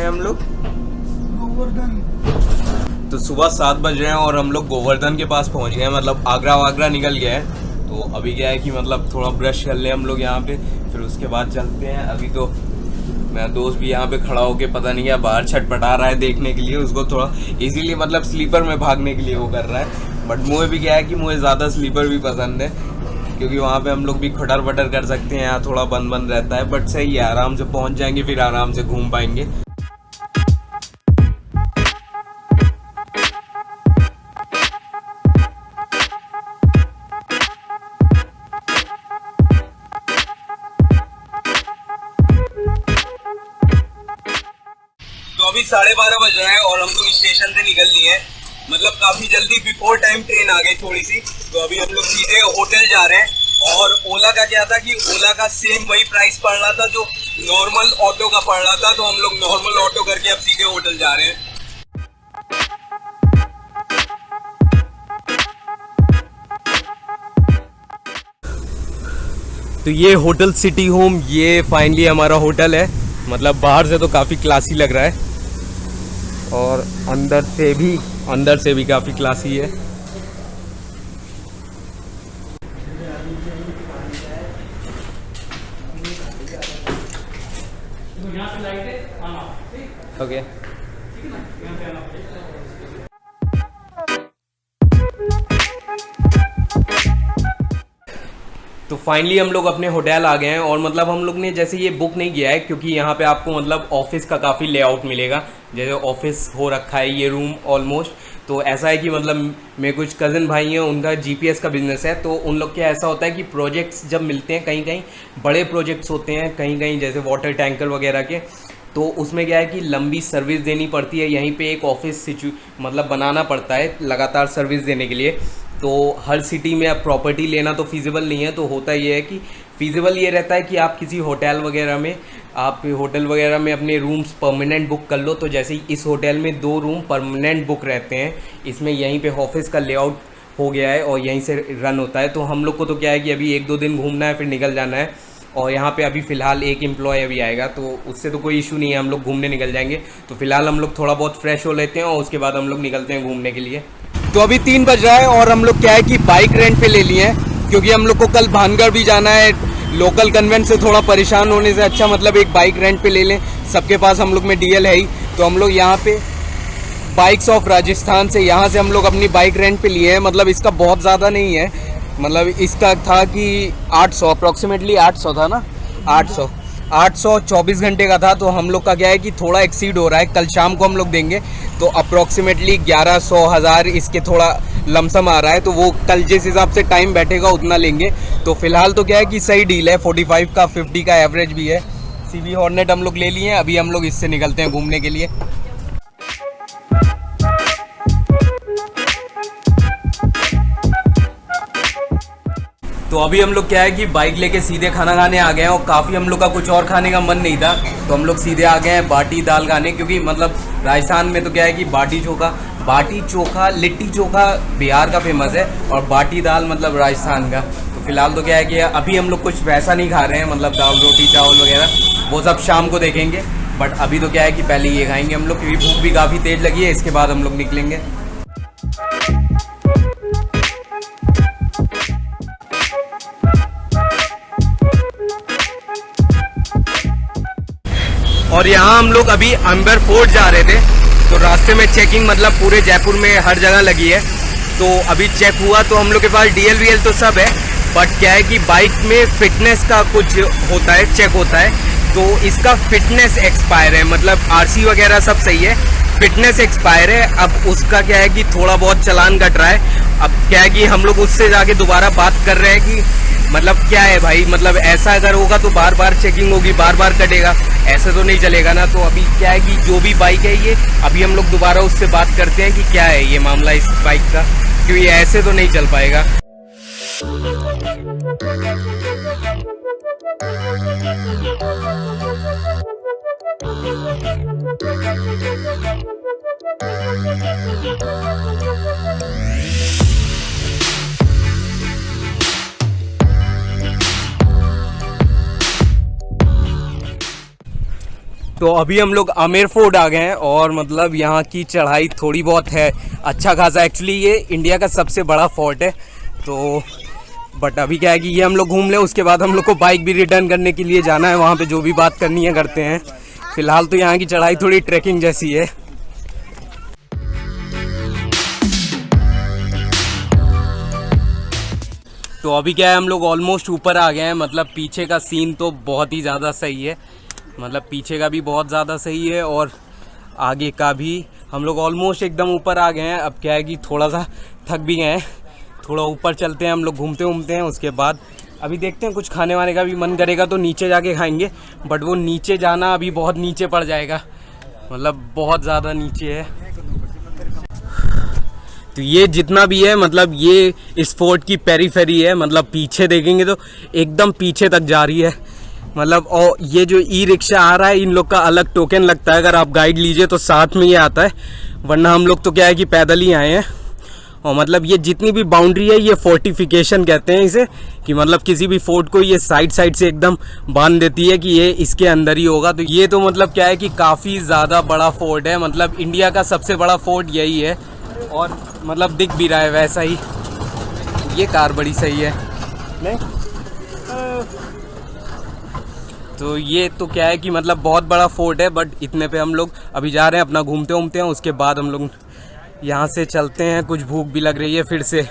हैं हम लोग? गोवर्धन। तो सुबह 7 बज रहे हैं और हम लोग गोवर्धन के पास पहुंच गए हैं, मतलब आगरा वागरा निकल गया है। तो अभी क्या है कि मतलब थोड़ा ब्रश कर ले हम लोग यहाँ पे, फिर उसके बाद चलते हैं। अभी तो मेरा दोस्त भी यहाँ पे खड़ा होके पता नहीं क्या बाहर छटपटा रहा है देखने के लिए, उसको थोड़ा इजीली मतलब स्लीपर में भागने के लिए वो कर रहा है। बट मुझे भी क्या है कि मुझे ज़्यादा स्लीपर भी पसंद है, क्योंकि वहाँ पे हम लोग भी खटर बटर कर सकते हैं, यहाँ थोड़ा बंद बंद रहता है। बट सही है, आराम से पहुँच जाएंगे, फिर आराम से घूम पाएंगे। तो अभी 12:30 बज रहे हैं और हम लोग स्टेशन से निकल लिए हैं, मतलब काफी जल्दी बिफोर टाइम ट्रेन आ गई थोड़ी सी। तो अभी हम लोग सीधे होटल जा रहे हैं। और ओला का क्या था कि ओला का सेम वही प्राइस पड़ रहा था जो नॉर्मल ऑटो का पड़ रहा था, तो हम लोग नॉर्मल ऑटो करके अब सीधे होटल जा रहे हैं। तो ये होटल सिटी होम, ये फाइनली हमारा होटल है। मतलब बाहर से तो काफ़ी क्लासी लग रहा है और अंदर से भी काफ़ी क्लासी है। ओके तो फाइनली हम लोग अपने होटल आ गए हैं। और मतलब हम लोग ने जैसे ये बुक नहीं किया है, क्योंकि यहाँ पे आपको मतलब ऑफिस का काफ़ी लेआउट मिलेगा, जैसे ऑफिस हो रखा है ये रूम ऑलमोस्ट। तो ऐसा है कि मतलब मेरे कुछ कज़न भाई हैं, उनका जीपीएस का बिजनेस है। तो उन लोग क्या ऐसा होता है कि प्रोजेक्ट्स जब मिलते हैं, कहीं कहीं बड़े प्रोजेक्ट्स होते हैं, कहीं कहीं जैसे वाटर टैंकर वगैरह के, तो उसमें क्या है कि लंबी सर्विस देनी पड़ती है। यहीं पे एक ऑफिस मतलब बनाना पड़ता है लगातार सर्विस देने के लिए। तो हर सिटी में अब प्रॉपर्टी लेना तो फिजिबल नहीं है। तो होता ये है कि फिजिबल ये रहता है कि आप किसी होटल वगैरह में अपने रूम्स परमानेंट बुक कर लो। तो जैसे ही इस होटल में 2 रूम परमानेंट बुक रहते हैं, इसमें यहीं पे ऑफिस का लेआउट हो गया है और यहीं से रन होता है। तो हम लोग को तो क्या है कि अभी 1-2 दिन घूमना है, फिर निकल जाना है। और यहाँ पे अभी फ़िलहाल एक एम्प्लॉय अभी आएगा, तो उससे तो कोई इशू नहीं है, हम लोग घूमने निकल जाएंगे। तो फिलहाल हम लोग थोड़ा बहुत फ्रेश हो लेते हैं और उसके बाद हम लोग निकलते हैं घूमने के लिए। तो अभी 3 बज रहा है और हम लोग क्या है कि बाइक रेंट पे ले लिए हैं, क्योंकि हम लोग को कल भानगढ़ भी जाना है। लोकल कन्वेंट से थोड़ा परेशान होने से अच्छा मतलब एक बाइक रेंट पे ले लें। सबके पास हम लोग में डीएल है ही। तो हम लोग यहाँ पे बाइक्स ऑफ राजस्थान से यहाँ से हम लोग अपनी बाइक रेंट पे लिए हैं। मतलब इसका बहुत ज़्यादा नहीं है, मतलब इसका था कि 800 अप्रॉक्सीमेटली 800 था ना, 800 24 घंटे का था। तो हम लोग का क्या है कि थोड़ा एक्सीड हो रहा है, कल शाम को हम लोग देंगे। तो अप्रॉक्सीमेटली 1100-1000 इसके थोड़ा लमसम आ रहा है। तो वो कल जिस हिसाब से टाइम बैठेगा उतना लेंगे। तो फिलहाल तो क्या है कि सही डील है, 45 का 50 का एवरेज भी है। सीवी हॉर्नेट हम लोग ले लिए हैं, अभी हम लोग इससे निकलते हैं घूमने के लिए। तो अभी हम लोग क्या है कि बाइक लेके सीधे खाना खाने आ गए हैं और काफ़ी हम लोग का कुछ और खाने का मन नहीं था। तो हम लोग सीधे आ गए हैं बाटी दाल खाने, क्योंकि मतलब राजस्थान में तो क्या है कि बाटी चोखा लिट्टी चोखा बिहार का फेमस है और बाटी दाल मतलब राजस्थान का। तो फिलहाल तो क्या है कि अभी हम लोग कुछ वैसा नहीं खा रहे हैं, मतलब दाल रोटी चावल वगैरह वो सब शाम को देखेंगे। बट अभी तो क्या है कि पहले ये खाएंगे हम लोग, क्योंकि भूख भी काफ़ी तेज़ लगी है। इसके बाद हम लोग निकलेंगे। और यहाँ हम लोग अभी अंबर फोर्ट जा रहे थे, तो रास्ते में चेकिंग मतलब पूरे जयपुर में हर जगह लगी है। तो अभी चेक हुआ तो हम लोग के पास डीएल तो सब है, बट क्या है कि बाइक में फिटनेस का कुछ होता है, चेक होता है। तो इसका फिटनेस एक्सपायर है, मतलब आरसी वगैरह सब सही है, फिटनेस एक्सपायर है। अब उसका क्या है कि थोड़ा बहुत चालान कट रहा है। अब क्या है कि हम लोग उससे जाके दोबारा बात कर रहे हैं कि मतलब क्या है भाई, मतलब ऐसा अगर होगा तो बार बार चेकिंग होगी, बार बार कटेगा, ऐसे तो नहीं चलेगा ना। तो अभी क्या है कि जो भी बाइक है ये, अभी हम लोग दोबारा उससे बात करते हैं कि क्या है ये मामला इस बाइक का, क्योंकि ऐसे तो नहीं चल पाएगा। तो अभी हम लोग आमेर फोर्ट आ गए हैं और मतलब यहाँ की चढ़ाई थोड़ी बहुत है, अच्छा खासा। एक्चुअली ये इंडिया का सबसे बड़ा फोर्ट है। तो बट अभी क्या है कि ये हम लोग घूम लें, उसके बाद हम लोग को बाइक भी रिटर्न करने के लिए जाना है, वहाँ पे जो भी बात करनी है करते हैं। फिलहाल तो यहाँ की चढ़ाई थोड़ी ट्रैकिंग जैसी है। तो अभी क्या है, हम लोग ऑलमोस्ट ऊपर आ गए हैं। मतलब पीछे का सीन तो बहुत ही ज़्यादा सही है, मतलब पीछे का भी बहुत ज़्यादा सही है और आगे का भी। हम लोग ऑलमोस्ट एकदम ऊपर आ गए हैं। अब क्या है कि थोड़ा सा थक भी गए हैं, थोड़ा ऊपर चलते हैं हम लोग, घूमते घूमते हैं। उसके बाद अभी देखते हैं, कुछ खाने वाने का भी मन करेगा तो नीचे जाके खाएंगे। बट वो नीचे जाना अभी बहुत नीचे पड़ जाएगा, मतलब बहुत ज़्यादा नीचे है। तो ये जितना भी है, मतलब ये इस फोर्ट की पेरीफेरी है। मतलब पीछे देखेंगे तो एकदम पीछे तक जा रही है। मतलब और ये जो ई रिक्शा आ रहा है, इन लोग का अलग टोकन लगता है। अगर आप गाइड लीजिए तो साथ में ये आता है, वरना हम लोग तो क्या है कि पैदल ही आए हैं। और मतलब ये जितनी भी बाउंड्री है, ये फोर्टिफिकेशन कहते हैं इसे, कि मतलब किसी भी फोर्ट को ये साइड साइड से एकदम बांध देती है कि ये इसके अंदर ही होगा। तो ये तो मतलब क्या है कि काफ़ी ज़्यादा बड़ा फोर्ट है। मतलब इंडिया का सबसे बड़ा फोर्ट यही है और मतलब दिख भी रहा है वैसा ही। ये कार बड़ी सही है नहीं? तो ये तो क्या है कि मतलब बहुत बड़ा फोर्ट है। बट इतने पे हम लोग अभी जा रहे हैं, अपना घूमते घूमते हैं। उसके बाद हम लोग यहाँ से चलते हैं, कुछ भूख भी लग रही है फिर से।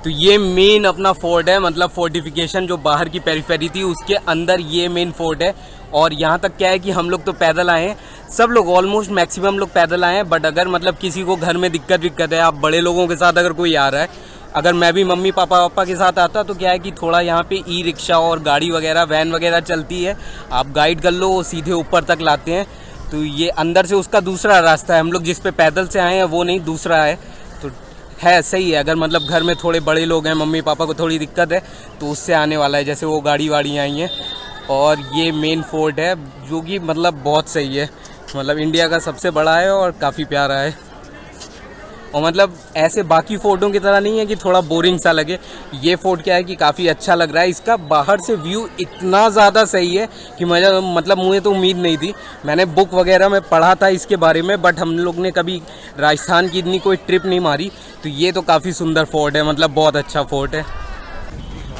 तो ये मेन अपना फोर्ट है, मतलब फोर्टिफिकेशन जो बाहर की पेरीफेरी थी उसके अंदर ये मेन फोर्ट है। और यहाँ तक क्या है कि हम लोग तो पैदल आए हैं, सब लोग ऑलमोस्ट मैक्सिमम लोग पैदल आए हैं। बट अगर मतलब किसी को घर में दिक्कत है, आप बड़े लोगों के साथ अगर कोई आ रहा है, अगर मैं भी मम्मी पापा के साथ आता तो क्या है कि थोड़ा यहाँ पे ई रिक्शा और गाड़ी वगैरह वैन वगैरह चलती है, आप गाइड कर लो, वो सीधे ऊपर तक लाते हैं। तो ये अंदर से उसका दूसरा रास्ता है, हम लोग जिस पे पैदल से आए हैं वो नहीं, दूसरा है। तो है सही है, अगर मतलब घर में थोड़े बड़े लोग हैं, मम्मी पापा को थोड़ी दिक्कत है तो उससे आने वाला है, जैसे वो गाड़ी वाड़ी आई हैं। और ये मेन फोर्ट है जो कि मतलब बहुत सही है, मतलब इंडिया का सबसे बड़ा है और काफ़ी प्यारा है। और मतलब ऐसे बाकी फोर्टों की तरह नहीं है कि थोड़ा बोरिंग सा लगे। ये फोर्ट क्या है कि काफ़ी अच्छा लग रहा है। इसका बाहर से व्यू इतना ज़्यादा सही है कि मतलब मुझे तो उम्मीद नहीं थी। मैंने बुक वगैरह में पढ़ा था इसके बारे में, बट हम लोग ने कभी राजस्थान की इतनी कोई ट्रिप नहीं मारी। तो ये तो काफ़ी सुंदर फोर्ट है, मतलब बहुत अच्छा फोर्ट है।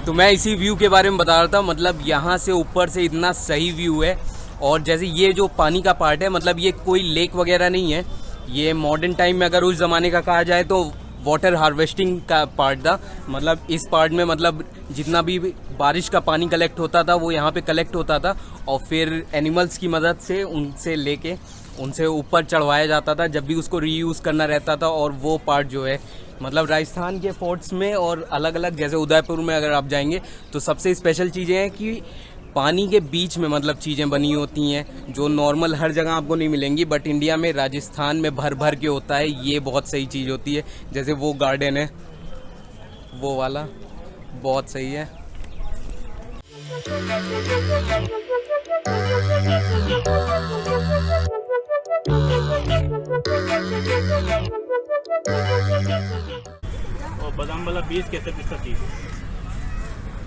तो मैं इसी व्यू के बारे में बता रहा था, मतलब यहाँ से ऊपर से इतना सही व्यू है। और जैसे ये जो पानी का पार्ट है, मतलब ये कोई लेक वगैरह नहीं है, ये मॉडर्न टाइम में अगर उस ज़माने का कहा जाए तो वाटर हार्वेस्टिंग का पार्ट था। मतलब इस पार्ट में मतलब जितना भी बारिश का पानी कलेक्ट होता था वो यहाँ पे कलेक्ट होता था और फिर एनिमल्स की मदद से उनसे ऊपर चढ़वाया जाता था जब भी उसको रीयूज़ करना रहता था। और वो पार्ट जो है मतलब राजस्थान के फोर्ट्स में और अलग अलग, जैसे उदयपुर में अगर आप जाएंगे तो सबसे स्पेशल चीज़ें हैं कि पानी के बीच में मतलब चीज़ें बनी होती हैं जो नॉर्मल हर जगह आपको नहीं मिलेंगी। बट इंडिया में राजस्थान में भर भर के होता है, ये बहुत सही चीज़ होती है। जैसे वो गार्डन है वो वाला, बहुत सही है। और बादाम वाला 20 कैसे पिस्ता 30?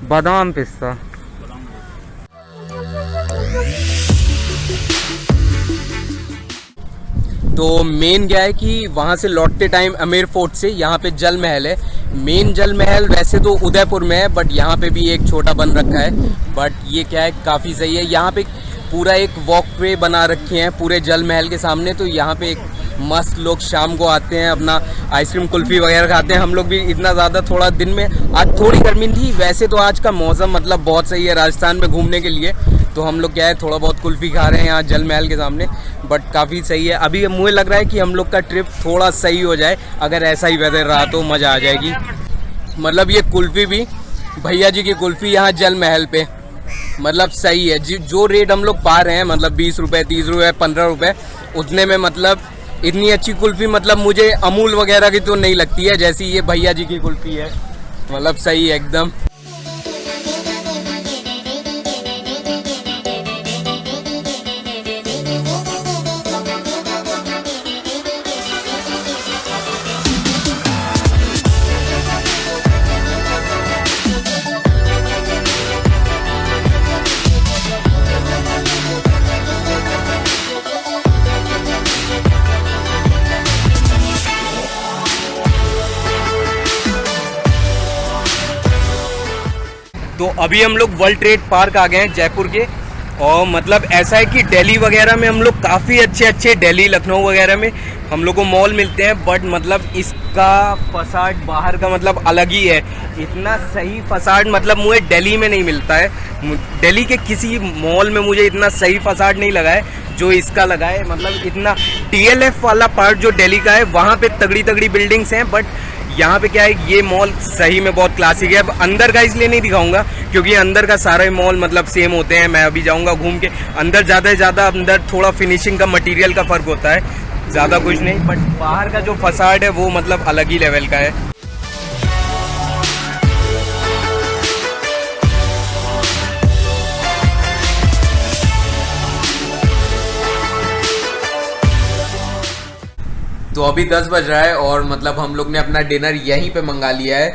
बादाम पिस्ता। तो मेन क्या है कि वहाँ से लौटते टाइम आमेर फोर्ट से यहाँ पे जल महल है। मेन जल महल वैसे तो उदयपुर में है, बट यहाँ पे भी एक छोटा बन रखा है। बट ये क्या है, काफ़ी सही है। यहाँ पे पूरा एक वॉकवे बना रखे हैं पूरे जल महल के सामने। तो यहाँ पे एक मस्त लोग शाम को आते हैं, अपना आइसक्रीम कुल्फ़ी वगैरह खाते हैं। हम लोग भी इतना ज़्यादा थोड़ा दिन में, आज थोड़ी गर्मी थी, वैसे तो आज का मौसम मतलब बहुत सही है राजस्थान में घूमने के लिए। तो हम लोग क्या है थोड़ा बहुत कुल्फ़ी खा रहे हैं यहाँ जल महल के सामने, बट काफ़ी सही है। अभी मुझे लग रहा है कि हम लोग का ट्रिप थोड़ा सही हो जाए, अगर ऐसा ही वेदर रहा तो मज़ा आ जाएगी। मतलब ये कुल्फ़ी भी भैया जी की कुल्फ़ी यहाँ जल महल पे मतलब सही है। जो रेट हम लोग पा रहे हैं, मतलब 20 रुपये, 30 रुपये, 15 रुपये, उतने में मतलब इतनी अच्छी कुल्फ़ी मतलब मुझे अमूल वगैरह की तो नहीं लगती है जैसी ये भैया जी की कुल्फ़ी है। मतलब सही है एकदम। तो अभी हम लोग वर्ल्ड ट्रेड पार्क आ गए हैं जयपुर के। और मतलब ऐसा है कि दिल्ली वगैरह में हम लोग काफ़ी अच्छे दिल्ली लखनऊ वगैरह में हम लोग को मॉल मिलते हैं, बट मतलब इसका फसाड बाहर का मतलब अलग ही है। इतना सही फसाड मतलब मुझे दिल्ली में नहीं मिलता है। दिल्ली के किसी मॉल में मुझे इतना सही फसाड नहीं लगा है जो इसका लगा है। मतलब इतना TLF वाला पार्ट जो दिल्ली का है वहाँ पे तगड़ी बिल्डिंग्स हैं, बट यहाँ पे क्या है, ये मॉल सही में बहुत क्लासिक है। अब अंदर का इसलिए नहीं दिखाऊंगा क्योंकि अंदर का सारे मॉल मतलब सेम होते हैं। मैं अभी जाऊँगा घूम के अंदर, ज़्यादा से ज़्यादा अंदर थोड़ा फिनिशिंग का मटेरियल का फ़र्क होता है, ज़्यादा कुछ नहीं। बट बाहर का जो फसाड है वो मतलब अलग ही लेवल का है। तो अभी 10 बज रहा है और मतलब हम लोग ने अपना डिनर यहीं पे मंगा लिया है।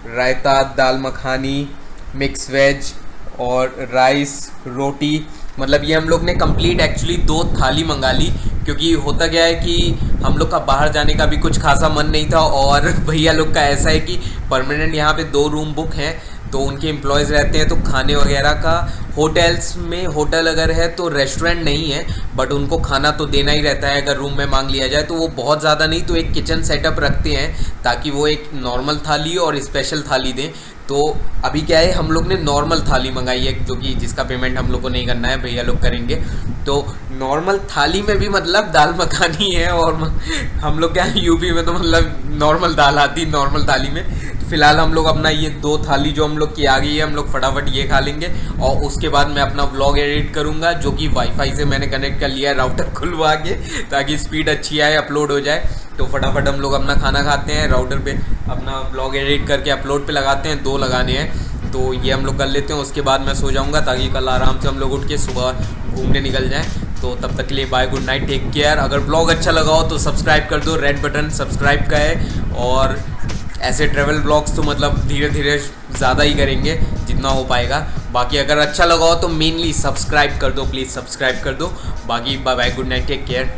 रायता, दाल मखानी, मिक्स वेज और राइस, रोटी। मतलब ये हम लोग ने कंप्लीट एक्चुअली 2 थाली मंगा ली, क्योंकि होता क्या है कि हम लोग का बाहर जाने का भी कुछ खासा मन नहीं था। और भैया लोग का ऐसा है कि परमानेंट यहाँ पे 2 रूम बुक हैं, तो उनके एम्प्लॉयज़ रहते हैं, तो खाने वगैरह का होटल्स में, होटल अगर है तो रेस्टोरेंट नहीं है, बट उनको खाना तो देना ही रहता है अगर रूम में मांग लिया जाए। तो वो बहुत ज़्यादा नहीं तो एक किचन सेटअप रखते हैं ताकि वो एक नॉर्मल थाली और स्पेशल थाली दें। तो अभी क्या है, हम लोग ने नॉर्मल थाली मंगाई है, जो कि जिसका पेमेंट हम लोग को नहीं करना है, भैया लोग करेंगे। तो नॉर्मल थाली में भी मतलब दाल मखानी है, और हम लोग क्या है यूपी में तो मतलब नॉर्मल दाल आती है नॉर्मल थाली में। फ़िलहाल हम लोग अपना ये 2 थाली जो हम लोग की आ गई है, हम लोग फटाफट ये खा लेंगे और उसके बाद मैं अपना व्लॉग एडिट करूँगा, जो कि वाईफाई से मैंने कनेक्ट कर लिया है राउटर खुलवा के, ताकि स्पीड अच्छी आए, अपलोड हो जाए। तो फटाफट हम लोग अपना खाना खाते हैं, राउटर पे अपना व्लॉग एडिट करके अपलोड पे लगाते हैं। 2 लगाने हैं तो ये हम लोग कर लेते हैं, उसके बाद मैं सो जाऊँगा ताकि कल आराम से हम लोग उठ के सुबह घूमने निकल जाएँ। तो तब तक के लिए bye, good night, take care. अगर ब्लॉग अच्छा लगा हो तो सब्सक्राइब कर दो, रेड बटन सब्सक्राइब का है। और ऐसे ट्रैवल ब्लॉग्स तो मतलब धीरे धीरे ज़्यादा ही करेंगे जितना हो पाएगा। बाकी अगर अच्छा लगा हो तो मेनली सब्सक्राइब कर दो, प्लीज़ सब्सक्राइब कर दो। बाकी bye bye, good night, take care.